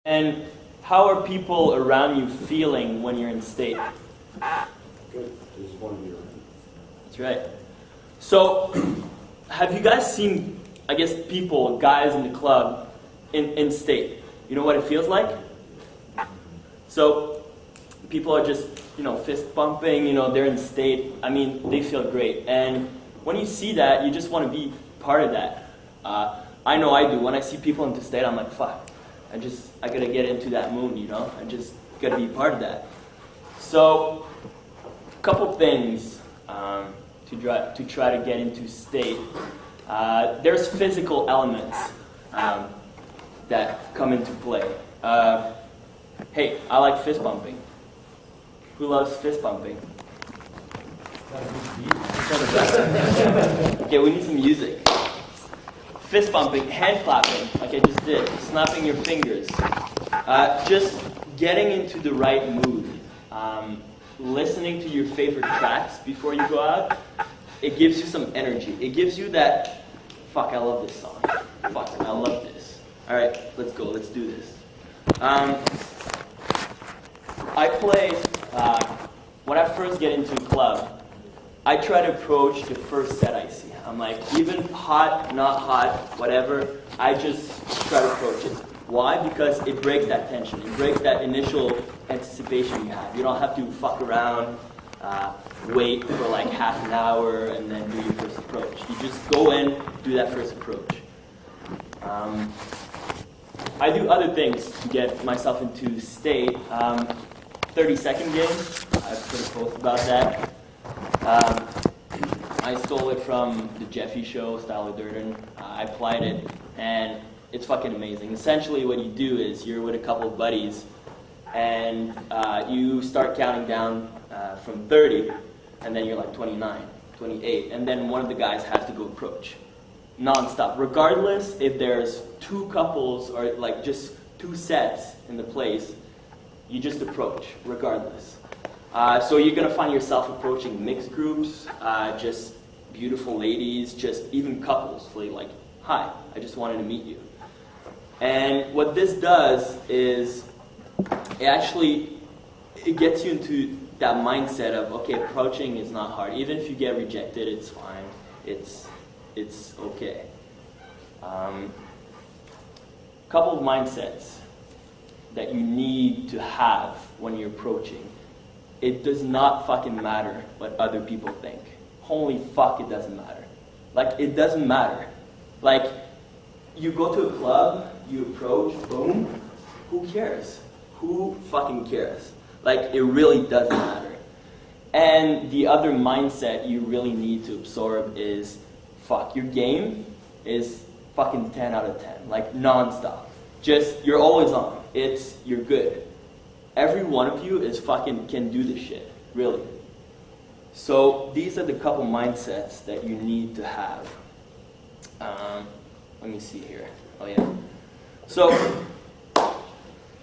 And how are people around you feeling when you're in state? Good. They just want to be around. That's right. So, have you guys seen, I guess, people, guys in the club in state? You know what it feels like? So, people are just, fist bumping, they're in state. I mean, they feel great. And when you see that, you just want to be part of that. I know I do. When I see people into state, I'm like, fuck. I gotta get into that mood, I just gotta be part of that. So, a couple things to try to get into state. There's physical elements that come into play. Hey, I like fist bumping. Who loves fist bumping? Okay, we need some music. Fist bumping, hand clapping, like I just did, snapping your fingers. Just getting into the right mood. Listening to your favorite tracks before you go out, it gives you some energy. It gives you that, fuck, I love this song. Fuck, I love this. All right, let's go, let's do this. I play, when I first get into a club, I try to approach the first set I see. I'm like, even hot, not hot, whatever, I just try to approach it. Why? Because it breaks that tension. It breaks that initial anticipation you have. You don't have to fuck around, wait for like half an hour, and then do your first approach. You just go in, do that first approach. I do other things to get myself into state. 30-second game, I put a post about that. I stole it from the Jeffy Show, Style of Durden. I applied it, and it's fucking amazing. Essentially what you do is you're with a couple of buddies, and you start counting down from 30, and then you're like 29, 28, and then one of the guys has to go approach. Non-stop. Regardless if there's two couples or like just two sets in the place, you just approach, regardless. So you're going to find yourself approaching mixed groups, just beautiful ladies, just even couples. Like, hi, I just wanted to meet you. And what this does is it gets you into that mindset of, okay, approaching is not hard. Even if you get rejected, it's fine. It's okay. Couple of mindsets that you need to have when you're approaching. It does not fucking matter what other people think. Holy fuck, it doesn't matter. Like, it doesn't matter. Like, you go to a club, you approach, boom, who cares? Who fucking cares? Like, it really doesn't matter. And the other mindset you really need to absorb is, fuck, your game is fucking 10 out of 10. Like, non-stop. Just, you're always on. You're good. Every one of you can do this shit, really. So these are the couple mindsets that you need to have. Let me see here. Oh yeah. So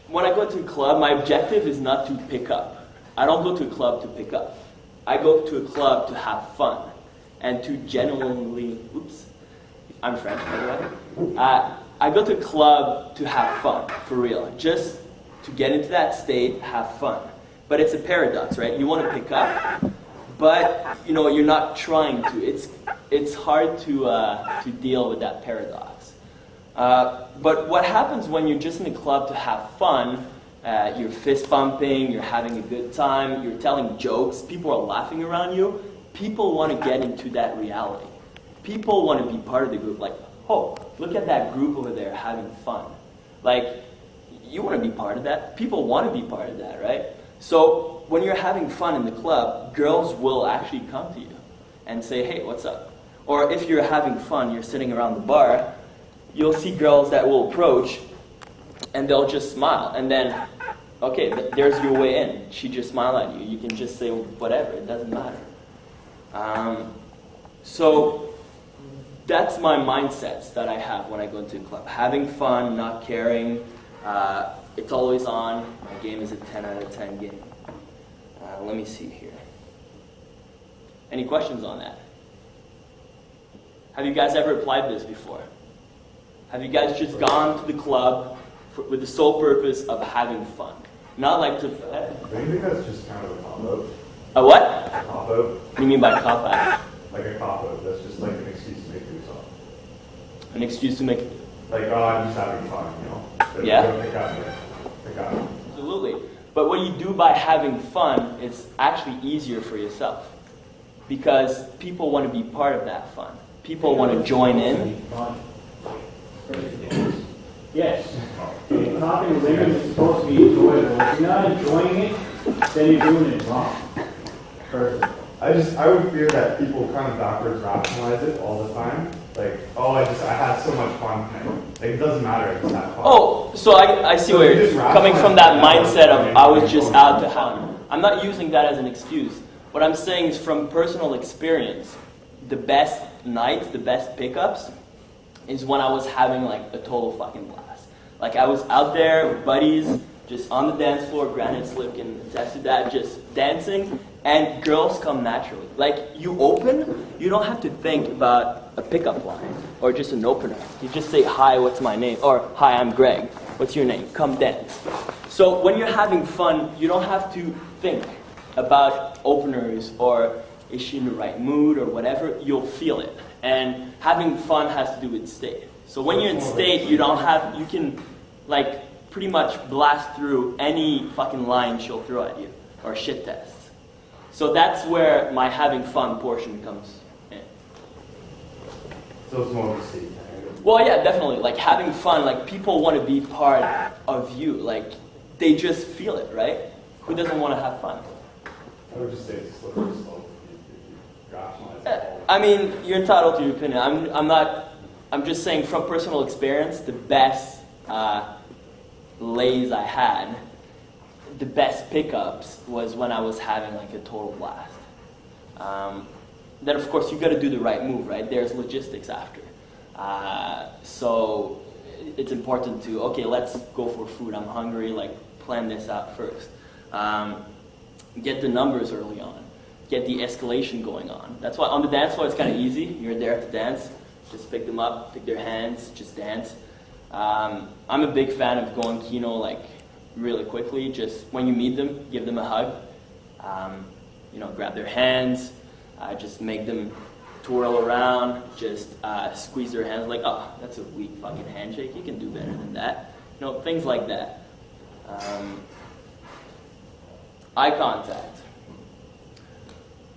when I go to a club, my objective is not to pick up. I don't go to a club to pick up. I go to a club to have fun and to genuinely. Oops, I'm French, by the way. I go to a club to have fun, for real. Just to get into that state, have fun. But it's a paradox, right? You want to pick up, but you're not trying to. It's hard to deal with that paradox. But what happens when you're just in a club to have fun? You're fist bumping, you're having a good time, you're telling jokes, people are laughing around you. People want to get into that reality. People want to be part of the group. Like, oh, look at that group over there having fun. Like, you want to be part of that. People want to be part of that, right? So when you're having fun in the club, girls will actually come to you and say, hey, what's up? Or if you're having fun, you're sitting around the bar, you'll see girls that will approach and they'll just smile. And then, okay, there's your way in. She just smiled at you. You can just say whatever. It doesn't matter. So that's my mindsets that I have when I go into a club. Having fun, not caring. It's always on. My game is a 10 out of 10 game. Let me see here. Any questions on that? Have you guys ever applied this before? Have you guys just gone to the club, with the sole purpose of having fun. Not like to... Do you think that's just kind of a cop-out? A what? A cop-out? What do you mean by cop-out? Like a cop-out. That's just like an excuse to make yourself. An excuse to make... Like, oh, I'm just having fun, you know? But Yeah? you don't pick up it. Pick up. Absolutely. But what you do by having fun, it's actually easier for yourself. Because people want to be part of that fun. People want to join in. Yes. Talking to women is supposed to be enjoyable. If you're not enjoying it, then you're doing it wrong. Personally. I would fear that people kind of backwards rationalize it all the time. Like, oh, I had so much fun tonight. Like, it doesn't matter if it's that fun. Oh, so I see where you're coming from, that mindset of I was just out to have. I'm not using that as an excuse. What I'm saying is from personal experience, the best nights, the best pickups is when I was having like a total fucking blast. Like I was out there with buddies, just on the dance floor, Granite Slip can attest to that, just dancing, and girls come naturally. Like you open, you don't have to think about a pickup line or just an opener. You just say, hi, what's my name? Or, hi, I'm Greg. What's your name? Come dance. So when you're having fun, you don't have to think about openers or is she in the right mood or whatever. You'll feel it. And having fun has to do with state. So when you're in state, you can like pretty much blast through any fucking line she'll throw at you or shit tests. So that's where my having fun portion comes in. So it's more of a state. Well, yeah, definitely. Like having fun, like people want to be part of you. Like they just feel it, right? Who doesn't want to have fun? I would just say it's a slippery slope if you rationalize it all. I mean, you're entitled to your opinion. I'm just saying from personal experience, the best lays I had, the best pickups was when I was having like a total blast. Then of course you got to do the right move, right? There's logistics after. So it's important to, okay, let's go for food. I'm hungry, like plan this out first. Get the numbers early on. Get the escalation going on. That's why on the dance floor it's kind of easy. You're there to dance. Just pick them up, pick their hands, just dance. I'm a big fan of going kino like really quickly. Just when you meet them, give them a hug. Grab their hands. Just make them twirl around. Just squeeze their hands like, oh, that's a weak fucking handshake. You can do better than that. Things like that. Eye contact.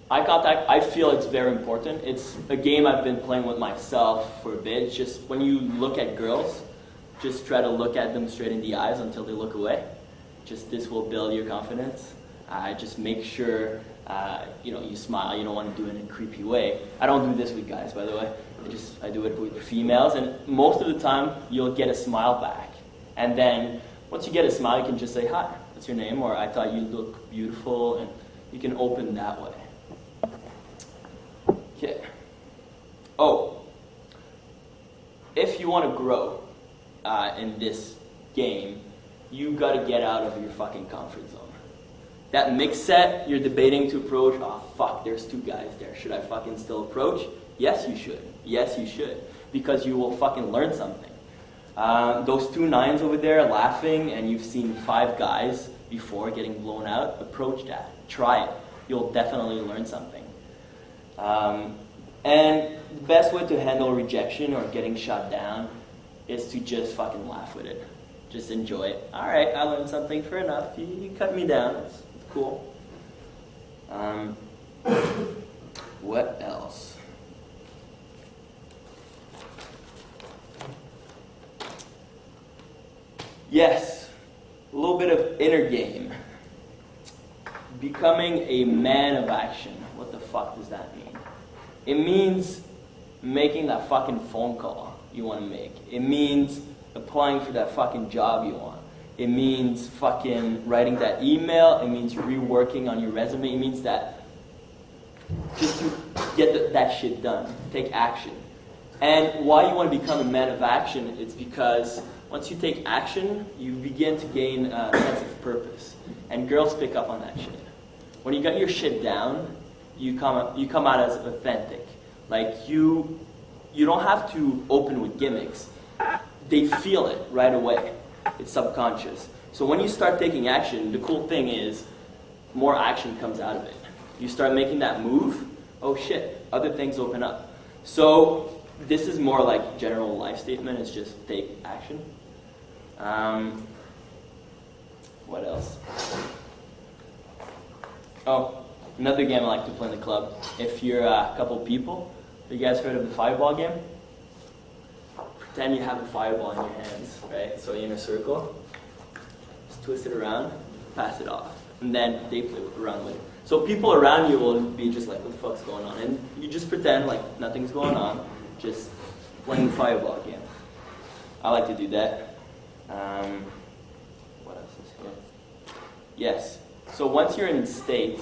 Eye contact, I feel it's very important. It's a game I've been playing with myself for a bit. It's just when you look at girls, just try to look at them straight in the eyes until they look away. Just this will build your confidence. Just make sure you smile. You don't want to do it in a creepy way. I don't do this with guys, by the way. I do it with females, and most of the time you'll get a smile back. And then once you get a smile, you can just say, hi, what's your name? Or I thought you look beautiful, and you can open that way. Okay. Oh, if you want to grow in this game, you got to get out of your fucking comfort zone. That mix set you're debating to approach, oh fuck, there's two guys there. Should I fucking still approach? Yes, you should. Yes, you should. Because you will fucking learn something. Those two nines over there laughing, and you've seen 5 guys before getting blown out, approach that. Try it. You'll definitely learn something. And the best way to handle rejection or getting shot down is to just fucking laugh with it. Just enjoy it. All right, I learned something. Fair enough. You cut me down. It's cool. What else? Yes, a little bit of inner game. Becoming a man of action. What the fuck does that mean? It means making that fucking phone call you want to make. It means applying for that fucking job you want. It means fucking writing that email. It means reworking on your resume. It means that just to get that shit done. Take action. And why you want to become a man of action, it's because once you take action, you begin to gain a sense of purpose. And girls pick up on that shit. When you got your shit down, you come out as authentic. Like you don't have to open with gimmicks. They feel it right away. It's subconscious. So when you start taking action, the cool thing is more action comes out of it. You start making that move, oh shit, other things open up. So this is more like general life statement, it's just take action. What else? Oh, another game I like to play in the club. If you're a couple people, you guys heard of the fireball game? Pretend you have a fireball in your hands, right? So you're in a circle, just twist it around, pass it off, and then they play around with it. So people around you will be just like, what the fuck's going on? And you just pretend like nothing's going on, just playing the fireball game. I like to do that. What else is here? Yes. So once you're in state,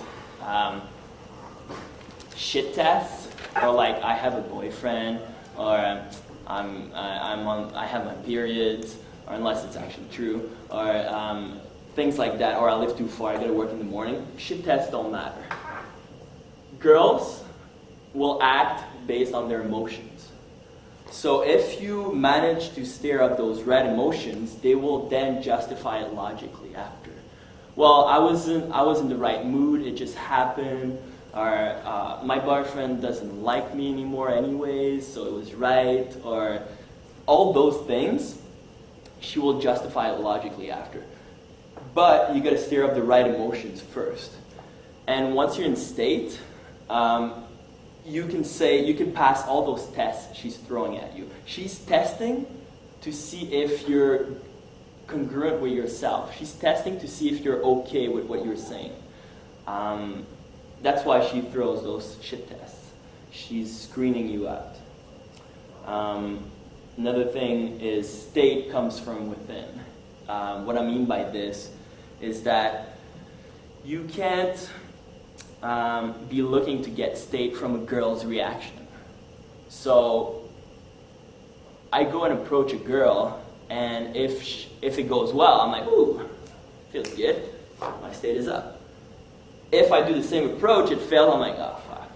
shit tests, or like I have a boyfriend, or I have my periods, or unless it's actually true, or things like that, or I live too far, I gotta work in the morning. Shit tests don't matter. Girls will act based on their emotions. So if you manage to stir up those red emotions, they will then justify it logically after. Well, I was in the right mood, it just happened, or my boyfriend doesn't like me anymore anyways, so it was right, or all those things, she will justify it logically after. But you gotta stir up the right emotions first. And once you're in state, you can pass all those tests she's throwing at you. She's testing to see if you're congruent with yourself. She's testing to see if you're okay with what you're saying. That's why she throws those shit tests. She's screening you out. Another thing is state comes from within. What I mean by this is that you can't be looking to get state from a girl's reaction. So I go and approach a girl, and if it goes well, I'm like, ooh, feels good, my state is up. If I do the same approach, it fails, I'm like, oh fuck,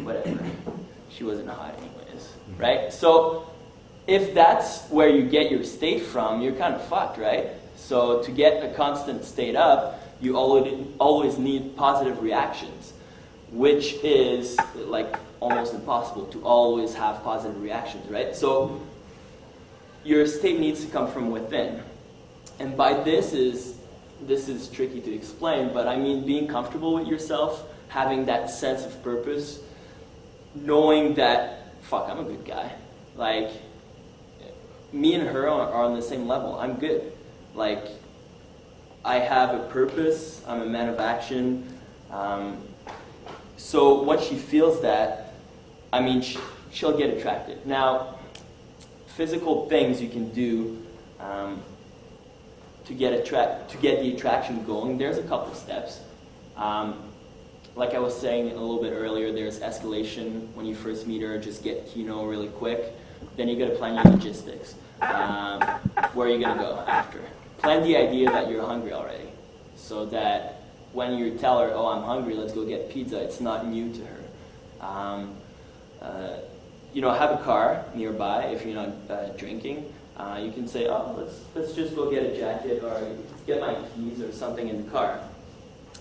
whatever, she wasn't hot anyways, right? So if that's where you get your state from, you're kind of fucked, right? So to get a constant state up, you always need positive reactions, which is like almost impossible to always have positive reactions, right? So your state needs to come from within. And by this is tricky to explain, but I mean being comfortable with yourself, having that sense of purpose, knowing that, fuck, I'm a good guy. Like, me and her are on the same level. I'm good. Like, I have a purpose. I'm a man of action. So once she feels that, I mean, she'll get attracted. Now, physical things you can do to get the attraction going, there's a couple steps. Like I was saying a little bit earlier, there's escalation. When you first meet her, just get to know really quick. Then you got to plan your logistics. Where are you going to go after? Plan the idea that you're hungry already, so that when you tell her, oh, I'm hungry, let's go get pizza, it's not new to her. Have a car nearby if you're not drinking. You can say, oh, let's just go get a jacket or get my keys or something in the car.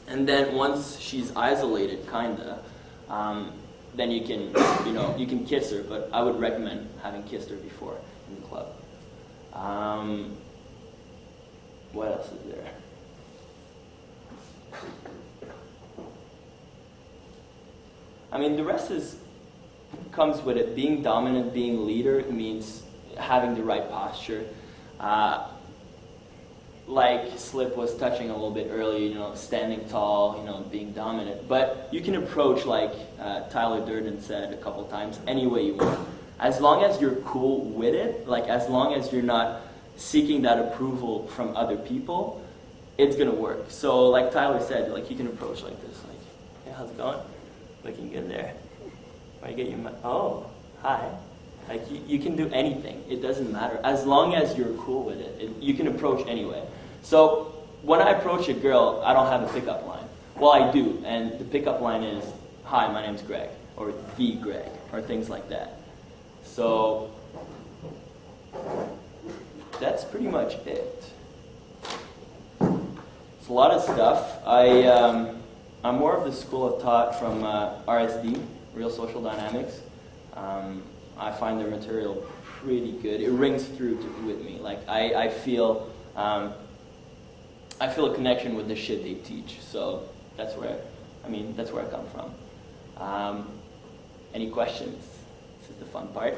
And then once she's isolated, kinda, then you can kiss her, but I would recommend having kissed her before in the club. What else is there? I mean, the rest comes with it. Being dominant, being leader, it means having the right posture. Like Slip was touching a little bit earlier, standing tall, being dominant. But you can approach, like Tyler Durden said a couple times, any way you want. As long as you're cool with it, like as long as you're not seeking that approval from other people, it's gonna work. So like Tyler said, like you can approach like this, like, hey, how's it going? Looking good there. Or you get your, oh, hi. Like you can do anything. It doesn't matter. As long as you're cool with it, you can approach anyway. So when I approach a girl, I don't have a pickup line. Well, I do, and the pickup line is, hi, my name's Greg, or the Greg, or things like that. So that's pretty much it. It's a lot of stuff. I'm more of the school of thought from RSD, Real Social Dynamics. I find their material pretty good. It rings through with me. Like I feel a connection with the shit they teach. So that's where I come from. Any questions? This is the fun part.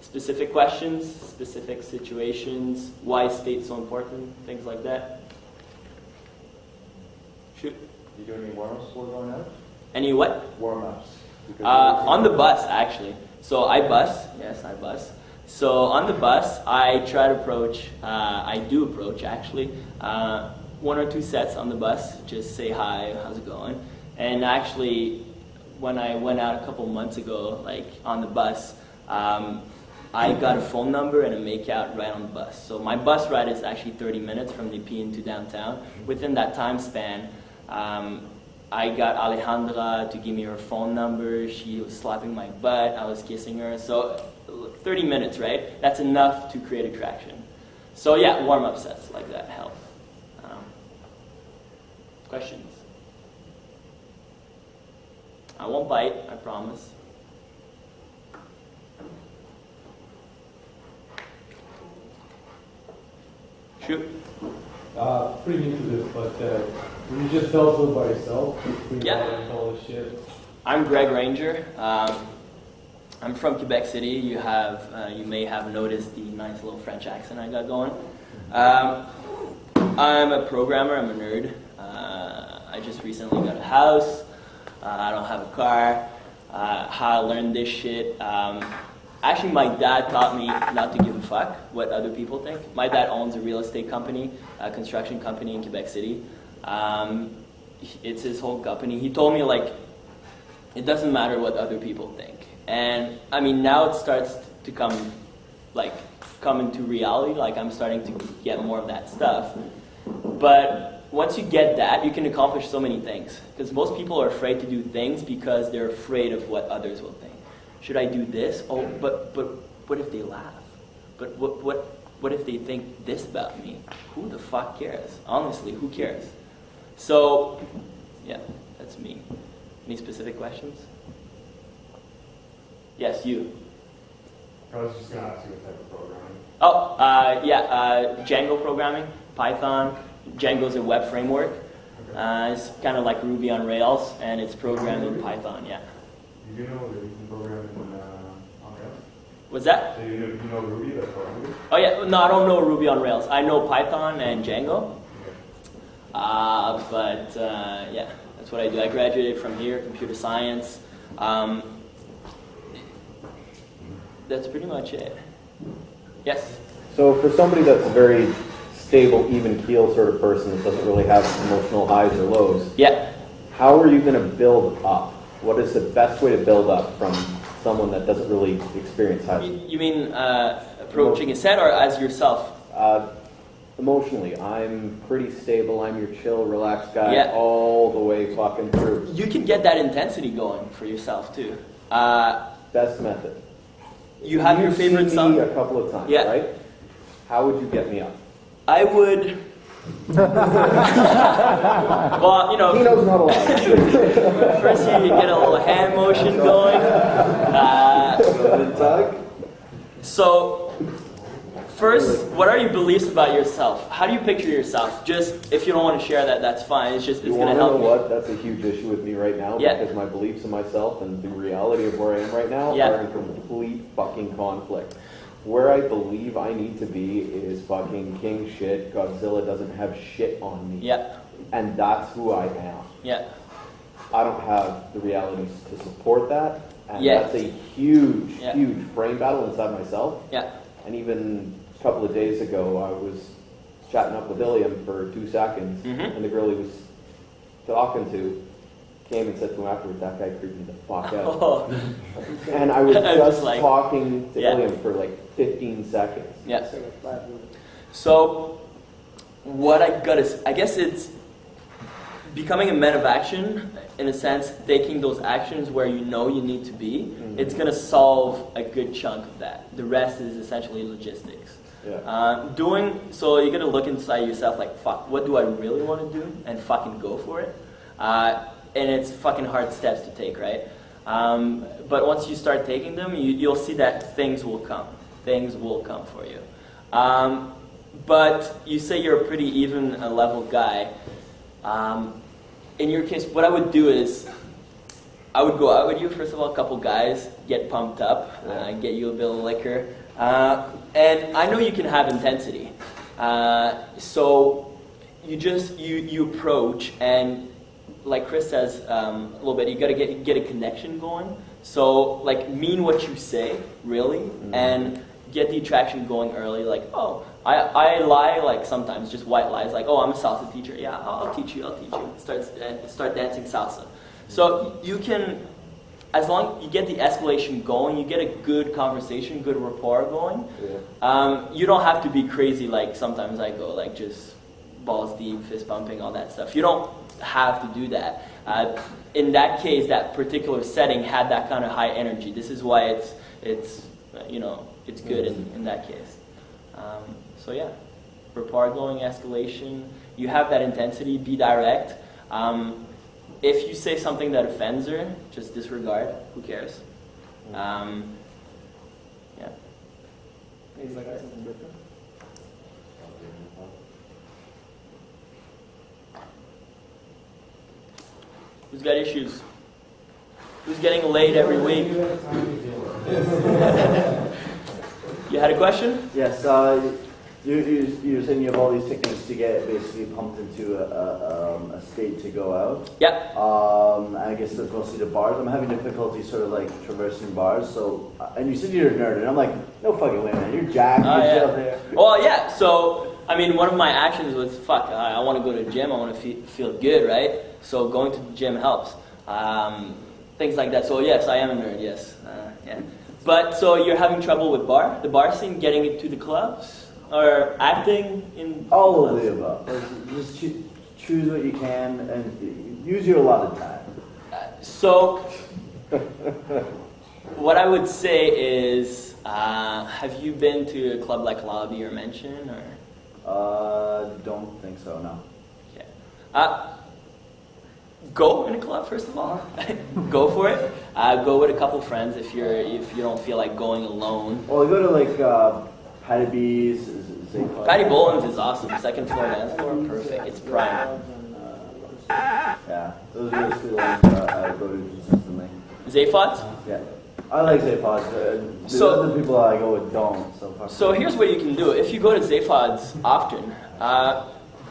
Specific questions, specific situations, why is state so important, things like that. Shoot. You doing any warm-ups before going out? Any what? Warm-ups. On the bus, actually. So I bus. Yes, I bus. So on the bus, I try to approach, I do approach, actually, 1 or 2 sets on the bus. Just say hi, how's it going? And actually, when I went out a couple months ago, like on the bus, I got a phone number and a make-out right on the bus. So my bus ride is actually 30 minutes from Nepean to downtown. Within that time span, I got Alejandra to give me her phone number. She was slapping my butt. I was kissing her. So 30 minutes, right? That's enough to create attraction. So yeah, warm-up sets like that help. Questions? I won't bite, I promise. Shoot. Pretty new to this, but you just felt so by yourself. Yeah. All this shit. I'm Greg Ranger. I'm from Quebec City. You may have noticed the nice little French accent I got going. I'm a programmer. I'm a nerd. I just recently got a house. I don't have a car. How I learned this shit. Actually, my dad taught me not to give a fuck what other people think. My dad owns a real estate company, a construction company in Quebec City. It's his whole company. He told me, like, it doesn't matter what other people think. And, I mean, now it starts to come into reality. Like, I'm starting to get more of that stuff. But once you get that, you can accomplish so many things. Because most people are afraid to do things because they're afraid of what others will think. Should I do this? Oh, but what if they laugh? But what if they think this about me? Who the fuck cares? Honestly, who cares? So, yeah, that's me. Any specific questions? Yes, you. I was just going to ask you what type of programming. Oh, Django programming, Python. Django's a web framework. Okay. It's kind of like Ruby on Rails, and it's programmed in Python, yeah. You do know that you can program on Rails? What's that? So you know Ruby, that's programming? Oh yeah, no, I don't know Ruby on Rails. I know Python and Django. Yeah, that's what I do. I graduated from here, computer science. That's pretty much it. Yes? So for somebody that's a very stable, even keel sort of person that doesn't really have emotional highs or lows, Yeah. how are you going to build up? What is the best way to build up from someone that doesn't really experience highs? You mean approaching a set or as yourself? Emotionally, I'm pretty stable. I'm your chill, relaxed guy Yeah. all the way fucking through. You can get that intensity going for yourself too. Best method. You have your You've favorite seen song? me a couple of times, Yeah. right? How would you get me up? I would. Well, you know, Tino's not allowed. first you get a little hand motion going. Tug? So, first, what are your beliefs about yourself? How do you picture yourself? Just, if you don't want to share that, that's fine. It's just, You it's want going to to know help me. what? That's a huge issue with me right now Yeah. because my beliefs in myself and the reality of where I am right now Yeah. are in complete fucking conflict. Where I believe I need to be is fucking king shit. Godzilla doesn't have shit on me. Yeah, And that's who I am. yeah, I don't have the realities to support that. And Yeah. that's a huge, Yeah. huge brain battle inside myself. yeah, And even a couple of days ago, I was chatting up with Iliam for 2 seconds, Mhm. and the girl he was talking to came and said to him afterwards, "That guy creeped me the fuck out." Oh, And I was I was just like- talking to Yeah. Iliam for like 15 seconds. yeah. So, what I guess it's becoming a man of action. in a sense, taking those actions where you know you need to be, it's going to solve a good chunk of that. The rest is essentially logistics. Yeah. So you got to look inside yourself like, fuck, what do I really want to do? And fucking go for it. And it's fucking hard steps to take, right? But once you start taking them, you'll see that things will come. Things will come for you. But you say you're a pretty even level guy. In your case, what I would do is, I would go out with you, first of all, a couple guys, get pumped up, get you a bit of liquor. And I know you can have intensity. So you approach, and like Chris says a little bit, you gotta get a connection going. So like mean what you say, really, and get the attraction going early. Like, oh, I lie, like sometimes just white lies, like, oh, I'm a salsa teacher. Yeah, I'll teach you. Start dancing salsa. So you can, as long as you get the escalation going, you get a good conversation, good rapport going. Yeah. You don't have to be crazy like sometimes I go, like just balls deep, fist pumping, all that stuff. You don't have to do that. In that case, that particular setting had that kind of high energy. This is why it's good in that case. So yeah, rapport going, escalation. You have that intensity. Be direct. If you say something that offends her, just disregard. Who cares? Yeah. Things like that. Who's got issues? Who's getting laid every week? You had a question? Yes, you're saying you have all these techniques to get basically pumped into a state to go out. Yep. I guess that's mostly the bars. I'm having difficulty sort of like traversing bars. So, and you said you're a nerd, and I'm like, no fucking way, man. You're jacked. You're Yeah. out there. Well, yeah. So, I mean, one of my actions was, fuck, I want to go to the gym. I want to feel good, right? So going to the gym helps. Things like that. So yes, I am a nerd. Yes. Yeah. But so you're having trouble with the bar scene, getting it to the clubs, or acting in All clubs? of the above. Like, just choose what you can and use your allotted time. So, what I would say is, have you been to a club like Lobby or Mention, or? Don't think so. No. Okay. Go in a club first of all. Go for it. Go with a couple friends if you don't feel like going alone. Well, I go to like Patty B's. Patty Boland's is awesome. Second floor dance floor, perfect. It's prime. Yeah, those are the two ones I go to consistently. Zaphod? Yeah, I like Zaphod. The So- other people I go with don't. So here's what you can do. If you go to Zaphod's often,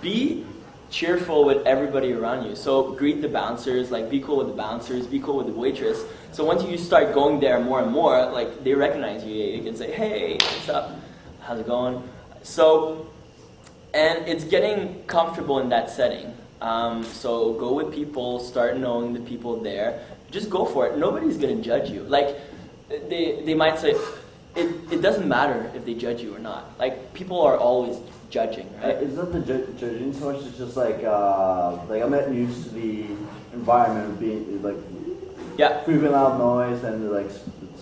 be cheerful with everybody around you. So greet the bouncers, like be cool with the bouncers, be cool with the waitress. So once you start going there more and more, like they recognize you. You can say, hey, what's up? How's it going? So, and it's getting comfortable in that setting. So go with people, start knowing the people there. Just go for it. Nobody's gonna judge you. Like they might say, it doesn't matter if they judge you or not. Like people are always judging, right? It's not the judging so much. It's just like I'm not used to the environment of being like Yeah. frequent loud noise and like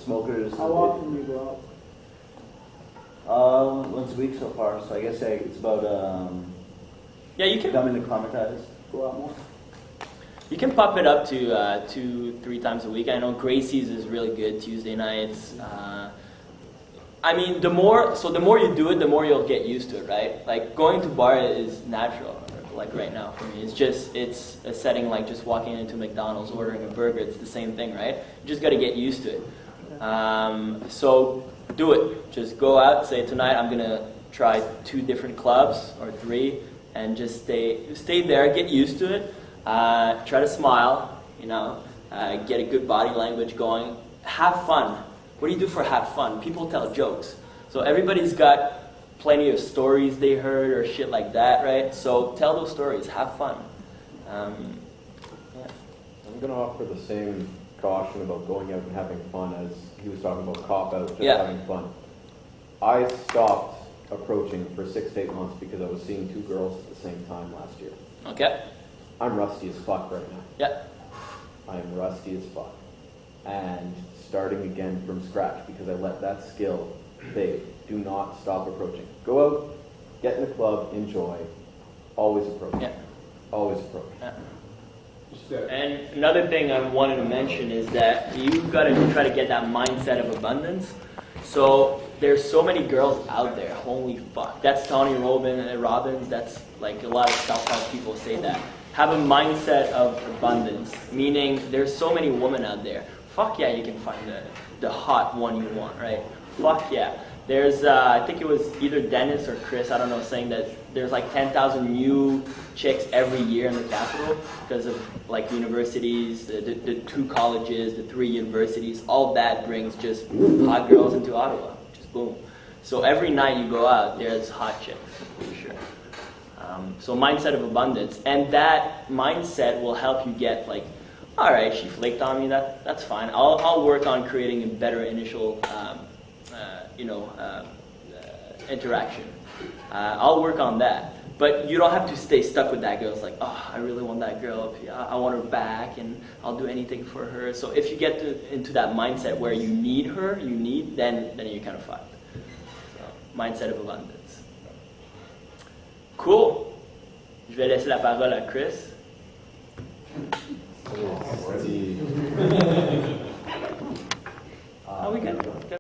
smokers. How often do you go out? Once a week so far. So I guess it's about Yeah, you can becoming acclimatized. Go out more? you can pop it up to 2-3 times a week. I know Gracie's is really good Tuesday nights. I mean, the more you do it, the more you'll get used to it, right? Like going to bar is natural, like right now for me. It's a setting like just walking into McDonald's, ordering a burger. It's the same thing, right? You just got to get used to it. So do it. Just go out. Say tonight I'm gonna try 2 different clubs or 3, and just stay there. Get used to it. Try to smile. Get a good body language going. Have fun. What do you do for have fun? People tell jokes. So everybody's got plenty of stories they heard or shit like that, right? So tell those stories. Have fun. Yeah. I'm going to offer the same caution about going out and having fun as he was talking about cop out, just Yeah. having fun. I stopped approaching for 6 to 8 months because I was seeing 2 girls at the same time last year. Okay? I'm rusty as fuck right now. Yeah. I'm rusty as fuck. And starting again from scratch because I let that skill fade. Do not stop approaching. Go out, get in the club, enjoy. Always approach. Yeah. Always approach. Yeah. Just that. And another thing I wanted to mention is that you've got to try to get that mindset of abundance. So there's so many girls out there. Holy fuck. That's Tony Robbins. That's like a lot of self-help people say that. Have a mindset of abundance, meaning there's so many women out there. Fuck yeah, you can find the hot one you want, right? Fuck yeah. There's, I think it was either Dennis or Chris, I don't know, saying that there's like 10,000 new chicks every year in the capital because of like universities, the 2 colleges, the 3 universities. All that brings just hot girls into Ottawa. Just boom. So every night you go out, there's hot chicks, for sure. So mindset of abundance. And that mindset will help you get like, all right, she flaked on me, that's fine. I'll work on creating a better initial interaction. I'll work on that. But you don't have to stay stuck with that girl. It's like, oh, I really want that girl. I want her back, and I'll do anything for her. So if you get into that mindset where you need her, then you're kind of fucked. So, mindset of abundance. Cool. Je vais laisser la parole à Chris. See. Are we good?